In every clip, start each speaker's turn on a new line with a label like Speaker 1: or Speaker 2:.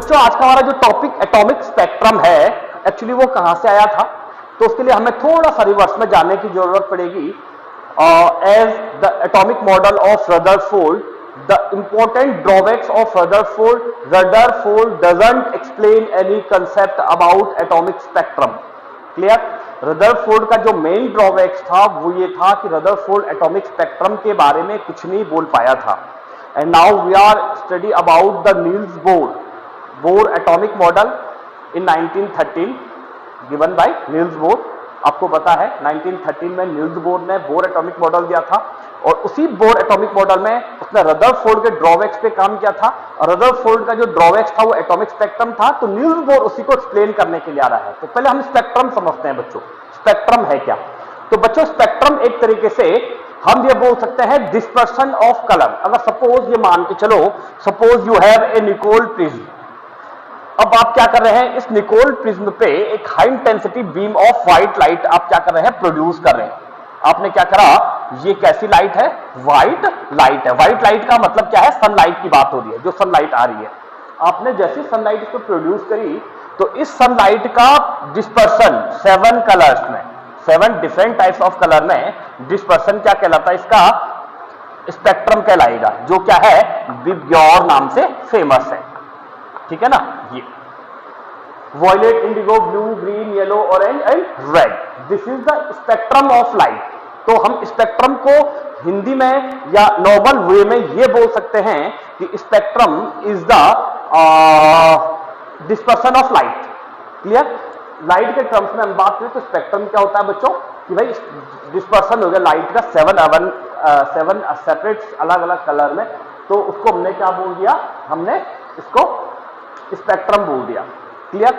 Speaker 1: बच्चों आज का हमारा जो टॉपिक एटॉमिक स्पेक्ट्रम है, एक्चुअली वो कहां से आया था, तो उसके लिए हमें थोड़ा सा रिवर्स में जाने की जरूरत पड़ेगी। As the atomic model of Rutherford, the important drawbacks of Rutherford doesn't explain any concept about atomic spectrum. Clear? रदरफोर्ड का जो मेन ड्रॉबैक्स था वो ये था कि रदरफोर्ड एटॉमिक स्पेक्ट्रम के बारे में कुछ नहीं बोल पाया था। And now we are study about the Niels Bohr atomic model in 1913 given by Niels Bohr. आपको पता है 1913 में नील्स बोर ने बोर एटॉमिक मॉडल दिया था और उसी बोर एटॉमिक मॉडल में उसने रदरफोर्ड के ड्रॉबैक्स पे काम किया था और रदरफोर्ड का जो ड्रॉबैक्स था वो एटॉमिक स्पेक्ट्रम था। तो नील्स बोर उसी को एक्सप्लेन करने के लिए आ रहा है। तो पहले हम स्पेक्ट्रम समझते हैं बच्चों, स्पेक्ट्रम है क्या। तो बच्चों स्पेक्ट्रम एक तरीके से हम ये बोल सकते हैं डिस्पर्शन ऑफ कलर। अगर सपोज ये मान के चलो, suppose you have a Nicol prism. अब आप क्या कर रहे हैं, इस निकोल प्रिज्म पे एक high intensity beam of white light आप क्या कर रहे हैं, प्रोड्यूस कर रहे हैं। आपने क्या करा, ये कैसी लाइट है, व्हाइट लाइट है। व्हाइट लाइट का मतलब क्या है, सनलाइट की बात हो रही है, जो सनलाइट आ रही है। आपने जैसी सनलाइट इसको प्रोड्यूस करी तो इस सनलाइट का डिस्पर्शन 7 कलर्स में, 7 डिफरेंट टाइप्स ऑफ कलर में डिस्पर्शन क्या कहलाता है, इसका स्पेक्ट्रम कहलाएगा, जो क्या है विबग्योर नाम से फेमस है। ठीक है ना। ये violet, indigo, blue, green, yellow, orange and red, this is the spectrum of light. तो हम स्पेक्ट्रम को हिंदी में या नॉर्मल वे में ये बोल सकते हैं कि spectrum is the dispersion of light. Clear? Light के टर्म्स में हम बात करें तो स्पेक्ट्रम क्या होता है बच्चों, कि भाई डिस्पर्शन हो गया लाइट का 7 सेपरेट अलग अलग कलर में, तो उसको हमने क्या बोल दिया, हमने इसको स्पेक्ट्रम बोल दिया। क्लियर?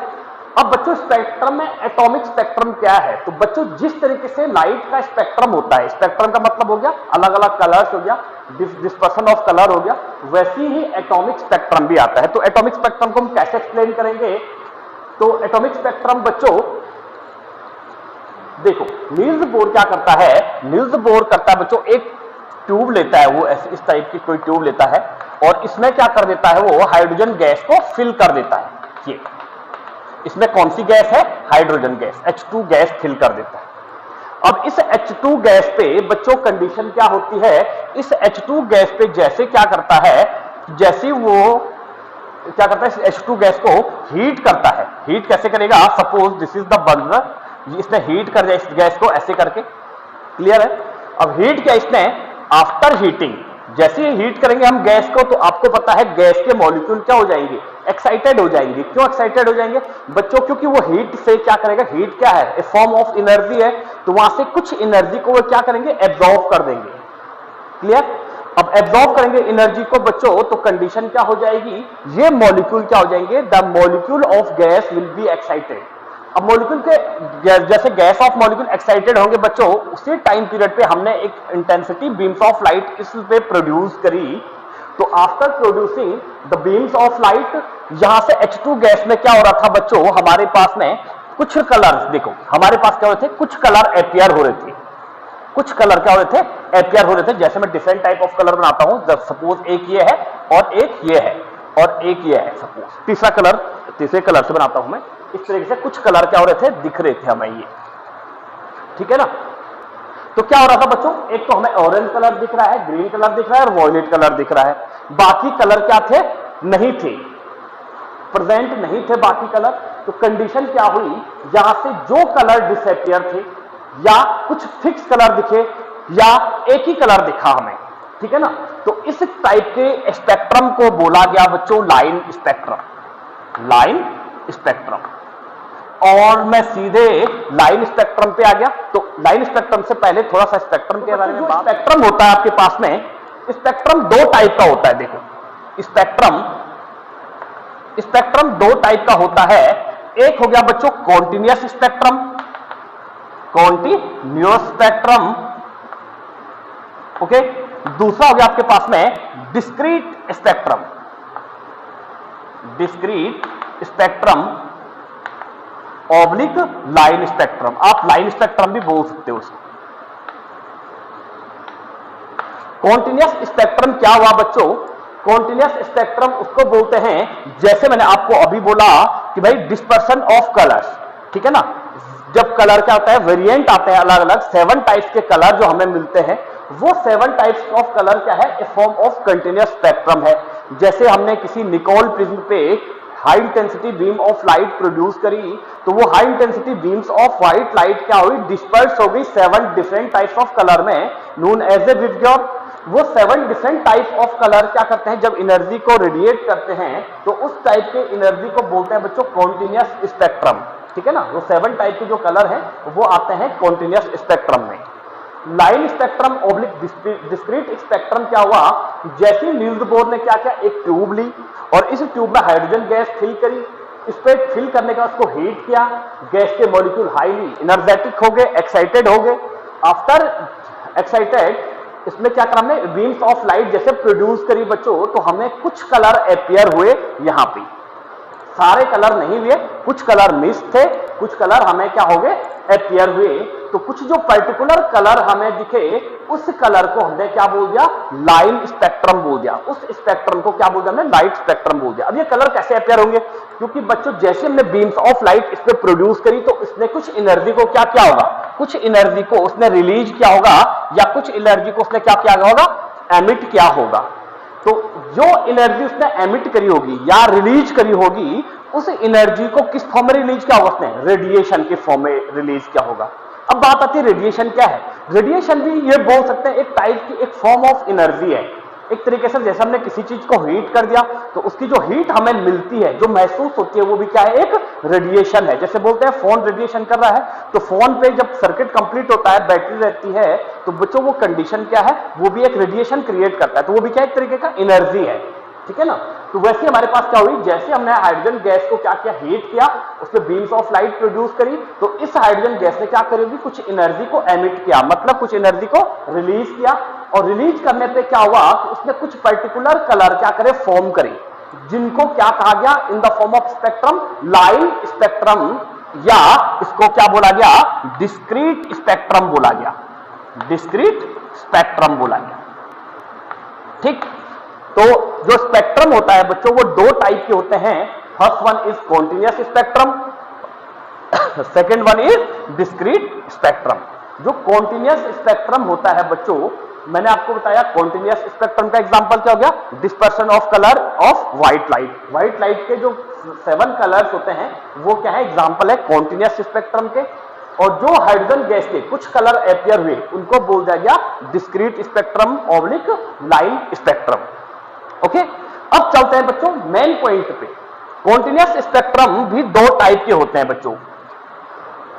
Speaker 1: अब बच्चों स्पेक्ट्रम में एटॉमिक स्पेक्ट्रम क्या है, तो बच्चों जिस तरीके से लाइट का स्पेक्ट्रम होता है, स्पेक्ट्रम का मतलब हो गया अलग अलग कलर्स हो गया, डिस्पर्शन ऑफ कलर हो गया, वैसी ही एटॉमिक स्पेक्ट्रम भी आता है। तो एटॉमिक स्पेक्ट्रम को हम कैसे एक्सप्लेन करेंगे, तो एटॉमिक स्पेक्ट्रम बच्चों देखो, नील्स बोर क्या करता है, नील्स बोर करता है बच्चों, एक ट्यूब लेता है, वो इस टाइप की कोई ट्यूब लेता है और इसमें क्या कर देता है, वो हाइड्रोजन गैस को फिल कर देता है। ये इसमें कौन सी गैस है, hydrogen gas, H2 gas fill कर देता है। अब इस H2 गैस पे बच्चों कंडीशन क्या होती है, इस H2 गैस पे जैसे क्या करता है, जैसे वो क्या करता है, इस H2 गैस को हीट करता है। हीट कैसे करेगा, suppose this is the burner, इसने हीट कर दिया इस गैस को ऐसे करके। क्लियर है? अब हीट क्या इसने, आफ्टर हीटिंग, जैसे ही हीट करेंगे हम गैस को, तो आपको पता है गैस के मॉलिक्यूल क्या हो जाएंगे, एक्साइटेड हो जाएंगे। क्यों एक्साइटेड हो जाएंगे बच्चों, क्योंकि वो हीट से क्या करेगा, हीट क्या है, ए फॉर्म ऑफ एनर्जी है, तो वहां से कुछ एनर्जी को वो क्या करेंगे, एब्जॉर्ब कर देंगे। क्लियर? अब एब्जॉर्ब करेंगे एनर्जी को बच्चों, तो कंडीशन क्या हो जाएगी, ये मॉलिक्यूल क्या हो जाएंगे, the molecule of gas will be excited. अब मॉलिक्यूल के जैसे गैस ऑफ मॉलिक्यूल एक्साइटेड होंगे बच्चों, उसी टाइम पीरियड पे हमने एक इंटेंसिटी बीम्स ऑफ लाइट इस पे प्रोड्यूस करी। तो after producing the beams of light, यहां से H2 गैस में क्या हो रहा था बच्चों, हमारे पास में कुछ कलर, देखो हमारे पास क्या हो रहे थे, कुछ कलर अपियर हो रहे थे, कुछ कलर क्या हो रहे थे, अपियर हो रहे थे। जैसे मैं डिफरेंट टाइप ऑफ कलर बनाता हूं, सपोज एक ये है और एक ये है और एक ये है, सपोज तीसरा कलर, तीसरे कलर से बनाता हूं मैं, इस तरीके से कुछ कलर क्या हो रहे थे, दिख रहे थे हमें ये। ठीक है ना। तो क्या हो रहा था बच्चों, एक तो हमें ऑरेंज कलर दिख रहा है, ग्रीन कलर दिख रहा है और वॉयलेट कलर दिख रहा है, बाकी कलर क्या थे, नहीं थे, प्रेजेंट नहीं थे बाकी कलर। तो कंडीशन क्या हुई, यहां से जो कलर डिसअपियर थे या कुछ फिक्स कलर दिखे या एक ही कलर दिखा हमें। ठीक है ना। तो इस टाइप के स्पेक्ट्रम को बोला गया बच्चों लाइन स्पेक्ट्रम, लाइन स्पेक्ट्रम। और मैं सीधे लाइन स्पेक्ट्रम पे आ गया। तो लाइन स्पेक्ट्रम से पहले थोड़ा सा स्पेक्ट्रम के बारे में बात। स्पेक्ट्रम होता है आपके पास में, स्पेक्ट्रम 2 टाइप का होता है। देखो स्पेक्ट्रम 2 टाइप का होता है। एक हो गया बच्चों continuous spectrum, continuous spectrum, okay. दूसरा हो गया आपके पास में discrete spectrum, discrete spectrum oblique line spectrum, आप लाइन स्पेक्ट्रम भी बोल सकते हो उसको। कॉन्टिन्यूअस स्पेक्ट्रम क्या हुआ बच्चों, कॉन्टिन्यूअस स्पेक्ट्रम उसको बोलते हैं, जैसे मैंने आपको अभी बोला कि भाई डिस्पर्सन ऑफ कलर्स, ठीक है ना। जब कलर क्या होता है, वेरिएंट आते हैं अलग अलग, 7 टाइप्स के कलर जो हमें मिलते हैं, वो 7 टाइप्स ऑफ कलर क्या है, ए फॉर्म ऑफ कंटिन्यूअस स्पेक्ट्रम है। जैसे हमने किसी निकोल प्रिज्म पे high intensity beam of light produce करी, तो वो high intensity beams of white light क्या हुई, डिस्पर्स हो गई 7 डिफरेंट टाइप्स ऑफ कलर में, नोन एज ए विबग्योर। वो 7 डिफरेंट टाइप ऑफ कलर क्या करते हैं, जब एनर्जी को रेडिएट करते हैं तो उस टाइप के एनर्जी को बोलते हैं बच्चों कॉन्टिन्यूअस स्पेक्ट्रम, ठीक है ना। वो 7 टाइप के जो कलर हैं वो आते हैं कॉन्टिन्यूअस स्पेक्ट्रम में। Line spectrum oblique discrete spectrum क्या हुआ, जैसे नील्स बोर ने क्या किया, एक ट्यूब ली और इस ट्यूब में हाइड्रोजन गैस फिल करी, इस पे फिल करने के बाद उसको हीट किया, गैस के मॉलिक्यूल हाईली एनर्जेटिक हो गए, एक्साइटेड हो गए। आफ्टर एक्साइटेड इसमें क्या करा, हमने बीम्स ऑफ लाइट जैसे प्रोड्यूस करी बच्चों, तो हमें कुछ कलर अपियर हुए यहां पे, सारे कलर नहीं हुए, कुछ कलर मिस थे, कुछ कलर हमें क्या हो गए, अपियर हुए। तो कुछ जो पर्टिकुलर कलर हमें दिखे, उस कलर को हमने क्या बोल दिया, लाइन स्पेक्ट्रम बोल दिया। उस स्पेक्ट्रम को क्या बोल दिया हमने, लाइट स्पेक्ट्रम बोल दिया। अब ये कलर कैसे अपियर होंगे, क्योंकि बच्चों जैसे हमने बीम्स ऑफ लाइट इस पे प्रोड्यूस करी, तो इसने कुछ एनर्जी को क्या किया होगा, कुछ एनर्जी को उसने रिलीज किया होगा, या कुछ एनर्जी को उसने क्या किया होगा, एमिट किया होगा। तो जो एनर्जी उसने एमिट करी होगी या रिलीज करी होगी, उस एनर्जी को किस फॉर्म में रिलीज किया होगा, उसने रेडिएशन के फॉर्म में रिलीज किया होगा। अब बात आती है रेडिएशन क्या है। रेडिएशन भी ये बोल सकते हैं एक टाइप की एक फॉर्म ऑफ एनर्जी है। एक तरीके से जैसे हमने किसी चीज को हीट कर दिया, तो उसकी जो हीट हमें मिलती है, जो महसूस होती है, वो भी क्या है, एक रेडिएशन है। जैसे बोलते हैं फोन रेडिएशन कर रहा है, तो फोन पे जब सर्किट कंप्लीट होता है, बैटरी रहती है, तो बच्चों वो कंडीशन क्या है, वो भी एक रेडिएशन क्रिएट करता है, तो वो भी क्या एक तरीके का एनर्जी है, ठीक है ना। तो वैसे हमारे पास क्या हुई, जैसे हमने हाइड्रोजन गैस को क्या किया, हीट किया, उसमें बीम्स ऑफ लाइट प्रोड्यूस करी, तो इस हाइड्रोजन गैस ने क्या करेगी, कुछ एनर्जी को एमिट किया, मतलब कुछ एनर्जी को रिलीज किया। और रिलीज करने पे क्या हुआ, उसने कुछ पर्टिकुलर कलर क्या करे, फॉर्म करे, जिनको क्या कहा गया, इन the form of spectrum, line spectrum, या इसको क्या बोला गया, डिस्क्रीट स्पेक्ट्रम बोला गया, डिस्क्रीट स्पेक्ट्रम बोला गया, ठीक। तो जो स्पेक्ट्रम होता है बच्चों, वो 2 टाइप के होते हैं। First one is continuous spectrum, second one is discrete spectrum. जो कॉन्टिन्यूअस स्पेक्ट्रम होता है बच्चों, मैंने आपको बताया कॉन्टिन्यूअस स्पेक्ट्रम का एग्जांपल क्या हो गया, dispersion of colour of white light. White light के जो 7 कलर्स होते हैं, वो क्या है, एग्जांपल है कॉन्टिन्यूअस स्पेक्ट्रम के। और जो हाइड्रोजन गैस के कुछ कलर अपियर हुए, उनको बोल दिया गया discrete spectrum oblique line spectrum. Okay, अब चलते हैं बच्चों मेन पॉइंट पे। कॉन्टिन्यूअस स्पेक्ट्रम भी 2 टाइप के होते हैं बच्चों,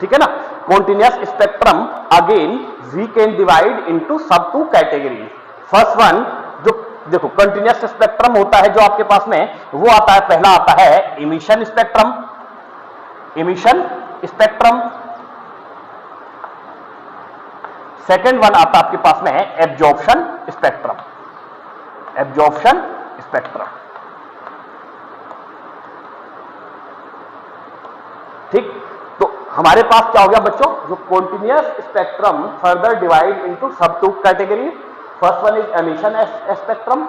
Speaker 1: ठीक है ना। Continuous spectrum again we can divide into sub 2 category. First one, जो देखो कंटिन्यूअस स्पेक्ट्रम होता है जो आपके पास में, वो आता है, पहला आता है emission spectrum, emission spectrum. Second one आता है आपके पास में एब्जॉर्प्शन स्पेक्ट्रम, एब्जॉर्प्शन स्पेक्ट्रम, ठीक। तो हमारे पास क्या हो गया बच्चों, जो continuous spectrum further divide into sub 2 category. First one is emission spectrum,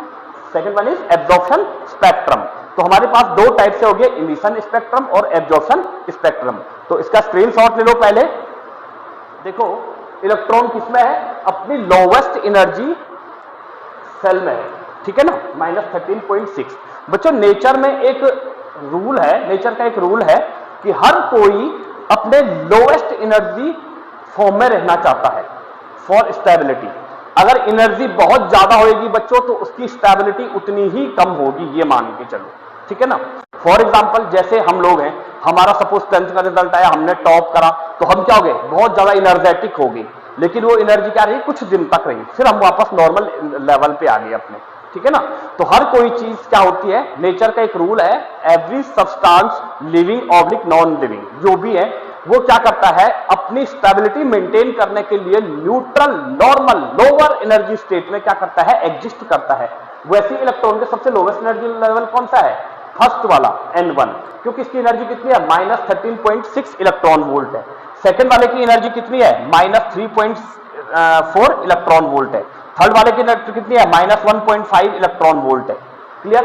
Speaker 1: second one is absorption spectrum. तो हमारे पास 2 टाइप से हो गए, इमिशन स्पेक्ट्रम और एब्जॉर्प्शन स्पेक्ट्रम। तो इसका स्क्रीनशॉट ले लो पहले। देखो इलेक्ट्रॉन किसमें है, अपनी लोवेस्ट एनर्जी सेल में है, ठीक है ना, -13.6। बच्चों नेचर में एक रूल है, नेचर का एक रूल है कि हर कोई अपने लोएस्ट एनर्जी फॉर्म में रहना चाहता है फॉर स्टेबिलिटी। अगर एनर्जी बहुत ज्यादा होगी बच्चों, तो उसकी स्टेबिलिटी उतनी ही कम होगी, ये मान के चलो, ठीक है ना। फॉर एग्जाम्पल जैसे हम लोग हैं, हमारा सपोज 10th का रिजल्ट आया, हमने टॉप करा, तो हम क्या हो गए, बहुत ज्यादा एनर्जेटिक हो गए, लेकिन वो एनर्जी क्या रही, कुछ दिन तक रही, फिर हम वापस नॉर्मल लेवल पे आ गए अपने, ठीक है ना। तो हर कोई चीज क्या होती है, नेचर का एक रूल है, every substance living oblique non living जो भी है, वो क्या करता है, अपनी स्टेबिलिटी मेंटेन करने के लिए neutral normal lower energy state में क्या करता है, एग्जिस्ट करता है। वैसे इलेक्ट्रॉन के सबसे लोवेस्ट एनर्जी लेवल कौन सा है, फर्स्ट वाला N1, क्योंकि इसकी एनर्जी कितनी है, -13.6 इलेक्ट्रॉन वोल्ट है। सेकंड वाले की एनर्जी कितनी है, -3.4 इलेक्ट्रॉन वोल्ट है। थर्ड वाले की एनर्जी कितनी है, -1.5 इलेक्ट्रॉन वोल्ट है, क्लियर।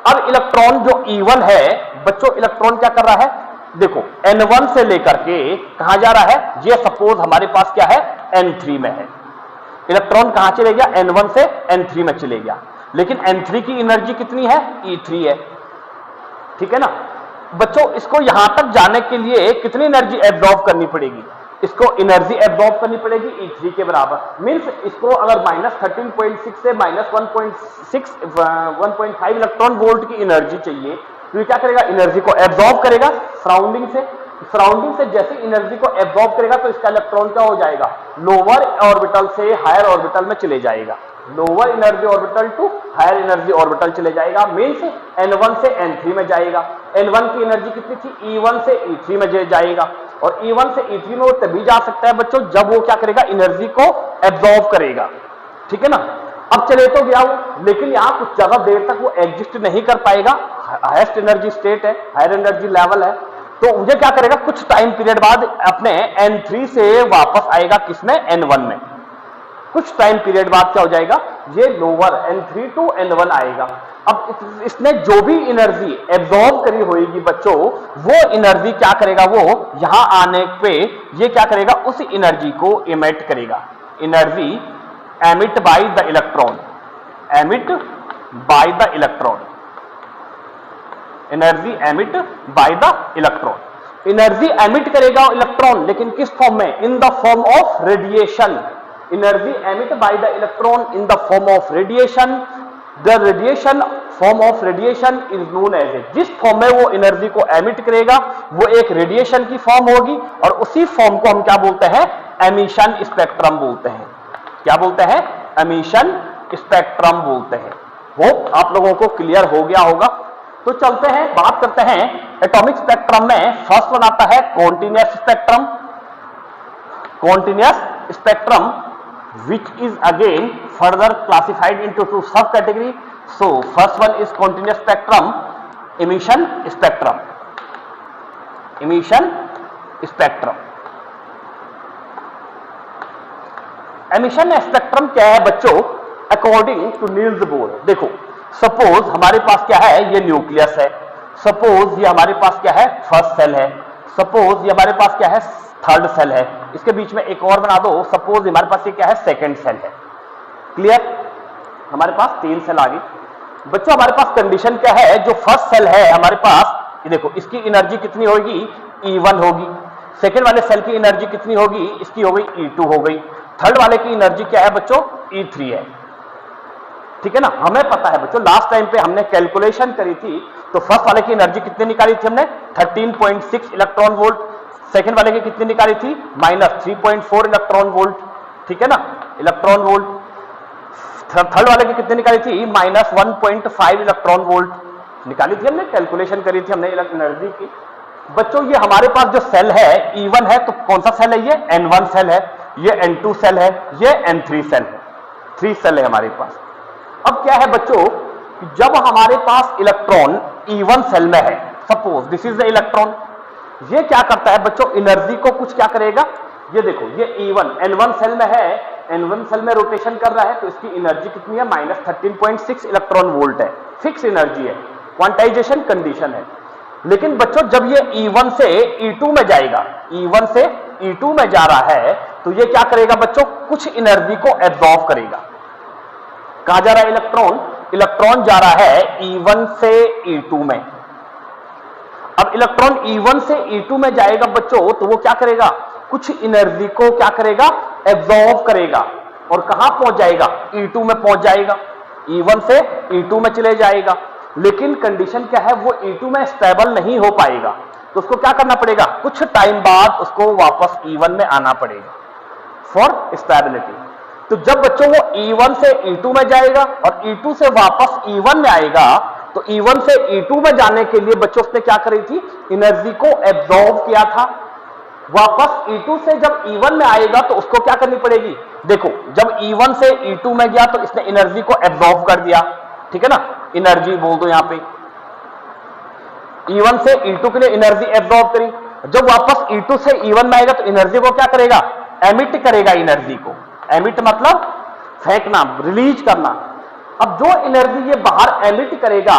Speaker 1: अब इलेक्ट्रॉन जो E1 है बच्चों, इलेक्ट्रॉन क्या कर रहा है, देखो N1 से लेकर के कहां जा रहा है, ये सपोज हमारे पास क्या है N3 में है, इलेक्ट्रॉन कहां चले गया, N1 से N3 में चले गया, लेकिन N3 की एनर्जी कितनी है, E3 है, ठीक है ना बच्चों। इसको यहां तक जाने के लिए कितनी एनर्जी एब्जॉर्ब करनी पड़ेगी, इसको एनर्जी एब्जॉर्ब करनी पड़ेगी E3 के बराबर। मींस इसको अगर -13.6 से -1.5 इलेक्ट्रॉन वोल्ट की एनर्जी चाहिए, तो ये क्या करेगा, एनर्जी को एब्जॉर्ब करेगा सराउंडिंग से। सराउंडिंग से जैसे एनर्जी को एब्जॉर्ब करेगा तो इसका इलेक्ट्रॉन क्या हो जाएगा, लोअर ऑर्बिटल से हायर ऑर्बिटल में चले जाएगा, lower energy orbital to higher energy orbital चले जाएगा। मींस N1 से N3 में जाएगा। N1 की एनर्जी कितनी थी, E1 से E3 में जाएगा, और E1 से E3 में वो तभी जा सकता है बच्चों जब वो क्या करेगा, एनर्जी को एब्जॉर्ब करेगा, ठीक है ना। अब चले तो गया वो, लेकिन यहां कुछ ज्यादा देर तक वो एग्जिस्ट नहीं कर पाएगा, हाईएस्ट एनर्जी स्टेट है, हायर एनर्जी लेवल है, तो मुझे क्या करेगा, कुछ टाइम पीरियड बाद अपने N3 से वापस आएगा किसमें, N1 में। कुछ टाइम पीरियड बाद क्या हो जाएगा, ये लोअर N3 टू N1 आएगा। अब इसने जो भी एनर्जी एब्जॉर्ब करी होगी बच्चों, वो एनर्जी क्या करेगा, वो यहां आने पे ये क्या करेगा, उस एनर्जी को इमिट करेगा, energy emit by the electron, emit by the electron, energy emit by the electron. Energy emit करेगा इलेक्ट्रॉन, लेकिन किस फॉर्म में, in the form of radiation. Energy emit by the electron in the form of radiation. The radiation form of radiation is known as a, जिस form में वो energy को emit करेगा वो एक रेडिएशन की फॉर्म होगी, और उसी फॉर्म को हम क्या बोलते हैं, एमिशन स्पेक्ट्रम बोलते हैं। क्या बोलते हैं, एमिशन स्पेक्ट्रम बोलते हैं। वो आप लोगों को क्लियर हो गया होगा। तो चलते हैं, बात करते हैं एटॉमिक स्पेक्ट्रम में। फर्स्ट वन आता है continuous spectrum. Continuous spectrum which is again further classified into two subcategory. So first one is continuous spectrum, emission spectrum, emission spectrum। emission spectrum क्या है बच्चों, अकॉर्डिंग टू नील्स बोर। देखो suppose हमारे पास क्या है, ये न्यूक्लियस है, सपोज ये हमारे पास क्या है, फर्स्ट सेल है, सपोज ये हमारे पास क्या है, थर्ड सेल है, इसके बीच में एक और बना दो, सपोज हमारे पास ये क्या है, सेकंड सेल है। क्लियर, हमारे पास 3 सेल आ गई बच्चों। हमारे पास कंडीशन क्या है, जो फर्स्ट सेल है हमारे पास, ये देखो इसकी एनर्जी कितनी होगी, E1 होगी। सेकंड वाले सेल की एनर्जी कितनी होगी, इसकी हो गई E2 हो गई। थर्ड वाले की एनर्जी क्या है बच्चों, E3 है, ठीक है ना। हमें पता है बच्चों, लास्ट टाइम पे हमने कैलकुलेशन करी थी, तो फर्स्ट वाले की एनर्जी कितनी निकाली थी हमने, 13.6 इलेक्ट्रॉन वोल्ट। सेकंड वाले की कितनी निकाली थी, -3.4 इलेक्ट्रॉन वोल्ट, ठीक है ना, इलेक्ट्रॉन वोल्ट। थर्ड वाले की कितनी निकाली थी, -1.5 इलेक्ट्रॉन वोल्ट निकाली थी हमने, कैलकुलेशन करी थी हमने एनर्जी की। बच्चों ये हमारे पास जो सेल है E1 है, तो कौन सा सेल है, ये N1 सेल है, ये N2 सेल है, ये N3 सेल है, 3 सेल है हमारे पास। अब क्या है बच्चों, जब हमारे पास इलेक्ट्रॉन E1 सेल में है, suppose this is the electron, ये क्या करता है बच्चों, एनर्जी को कुछ क्या करेगा, ये देखो ये E1 N1 सेल में है, N1 सेल में रोटेशन कर रहा है, तो इसकी एनर्जी कितनी है, -13.6 इलेक्ट्रॉन वोल्ट है, फिक्स एनर्जी है, क्वांटाइजेशन कंडीशन है। लेकिन बच्चों जब ये E1 से E2 में जाएगा, E1 से E2 में जा रहा है, तो ये क्या करेगा बच्चों, कुछ एनर्जी को एब्जॉर्ब करेगा। कहां जा रहा है इलेक्ट्रॉन, इलेक्ट्रॉन जा रहा है E1 से E2 में। अब इलेक्ट्रॉन E1 से E2 में जाएगा बच्चों, तो वो क्या करेगा, कुछ एनर्जी को क्या करेगा, एब्जॉर्ब करेगा, और कहां पहुंच जाएगा, E2 में पहुंच जाएगा, E1 से E2 में चले जाएगा। लेकिन कंडीशन क्या है, वो E2 में स्टेबल नहीं हो पाएगा, तो उसको क्या करना पड़ेगा, कुछ टाइम बाद उसको वापस E1 में आना पड़ेगा फॉर स्टेबिलिटी। तो जब बच्चों वो E1 से E2 में जाएगा और E2 से वापस E1 में आएगा, तो E1 से E2 में जाने के लिए बच्चों उसने क्या करी थी, एनर्जी को एब्जॉर्ब किया था। वापस E2 से जब E1 में आएगा तो उसको क्या करनी पड़ेगी, देखो जब E1 से E2 में गया तो इसने एनर्जी को एब्जॉर्ब कर दिया, ठीक है ना, एनर्जी बोल दो यहां पे, E1 से E2 के लिए एनर्जी एब्जॉर्ब करी। जब वापस E2 से E1 में आएगा तो एनर्जी को क्या करेगा, एमिट करेगा एनर्जी को। एमिट मतलब फेंकना, रिलीज करना। अब जो एनर्जी ये बाहर एमिट करेगा,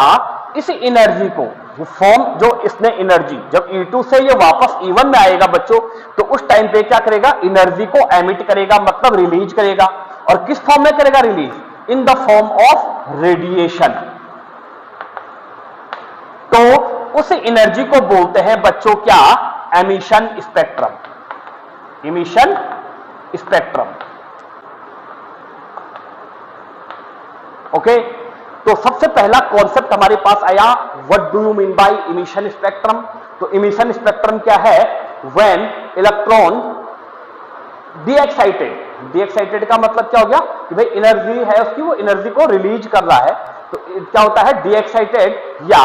Speaker 1: इस एनर्जी को फॉर्म जो इसने एनर्जी जब E2 से ये वापस E1 में आएगा बच्चों, तो उस टाइम पे क्या करेगा, एनर्जी को एमिट करेगा, मतलब रिलीज करेगा। और किस फॉर्म में करेगा release? In the form of radiation. तो उस एनर्जी को बोलते हैं बच्चों क्या? Emission spectrum. Emission spectrum. Okay, तो सबसे पहला कॉन्सेप्ट हमारे पास आया, what do you mean by emission spectrum? तो इमिशन स्पेक्ट्रम क्या है? When electron डीएक्साइटेड। डीएक्साइटेड का मतलब क्या हो गया कि भाई एनर्जी है उसकी, वो एनर्जी को रिलीज कर रहा है, तो क्या होता है डीएक्साइटेड, या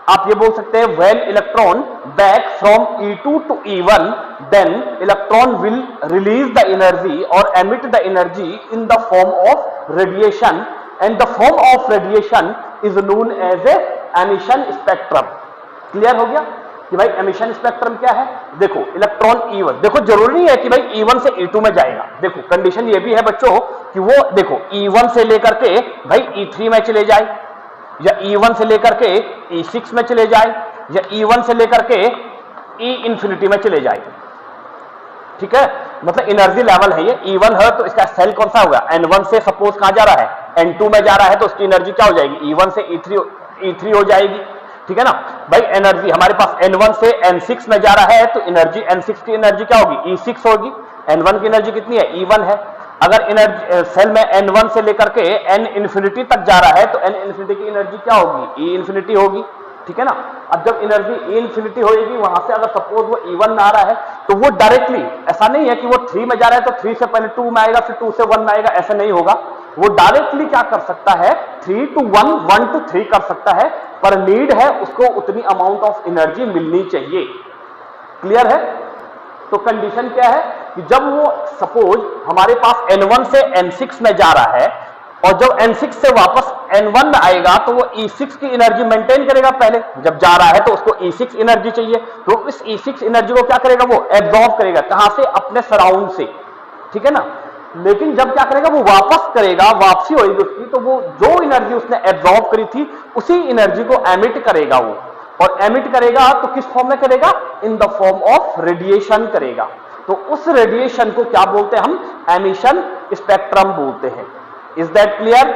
Speaker 1: आप ये बोल सकते हैं when electron back from E2 to E1, then electron will release the energy और emit the energy in the form of radiation, and the form of radiation is known as a emission spectrum। Clear हो गया कि भाई emission spectrum क्या है? देखो electron E1, देखो जरूरी नहीं है कि भाई E1 से E2 में जाएगा। देखो कंडीशन ये भी है बच्चों कि वो देखो E1 से लेकर के भाई E3 में चले जाए, या E1 से लेकर के E6 में चले जाए, या E1 से लेकर के E इंफिनिटी में चले जाए। ठीक है, मतलब एनर्जी लेवल है ये। E1 है तो इसका सेल कौन सा होगा? N1 से सपोज कहां जा रहा है? N2 में जा रहा है, तो उसकी एनर्जी क्या हो जाएगी? E1 से E3 हो जाएगी। ठीक है ना भाई, एनर्जी हमारे पास N1 से N6 में जा रहा है, तो एनर्जी N6 की एनर्जी क्या होगी? E6 होगी। N1 की एनर्जी कितनी है? E1 है। अगर एनर्जी सेल में N1 से लेकर के N इंफिनिटी तक जा रहा है, तो N इंफिनिटी की एनर्जी क्या होगी? E इंफिनिटी होगी। ठीक है ना, अब जब एनर्जी E इंफिनिटी होगी, वहां से अगर सपोज वो E1 में आ रहा है, तो वो डायरेक्टली, ऐसा नहीं है कि वो 3 में जा रहा है तो 3 से पहले 2 में आएगा, फिर 2 से 1 में आएगा, ऐसा नहीं होगा। वो डायरेक्टली क्या कर सकता है? 3 to 1, 1 to 3 कर सकता है, पर नीड है उसको उतनी अमाउंट ऑफ एनर्जी मिलनी चाहिए। क्लियर है? तो कंडीशन क्या है कि जब वो सपोज हमारे पास N1 से N6 में जा रहा है, और जब N6 से वापस N1 में आएगा, तो वो E6 की एनर्जी मेंटेन करेगा। पहले जब जा रहा है तो उसको E6 एनर्जी चाहिए, तो इस E6 एनर्जी को क्या करेगा? वो एब्जॉर्ब करेगा। कहां से? अपने सराउंड से। ठीक है ना, लेकिन जब क्या करेगा? वो वापस करेगा, वापसी होगी उसकी, तो वो जो एनर्जी उसने एब्जॉर्ब करी थी उसी एनर्जी को एमिट करेगा वो। और एमिट करेगा तो किस फॉर्म में करेगा? इन द फॉर्म ऑफ रेडिएशन करेगा। तो उस रेडिएशन को क्या बोलते हैं हम? एमिशन स्पेक्ट्रम बोलते हैं। Is that clear?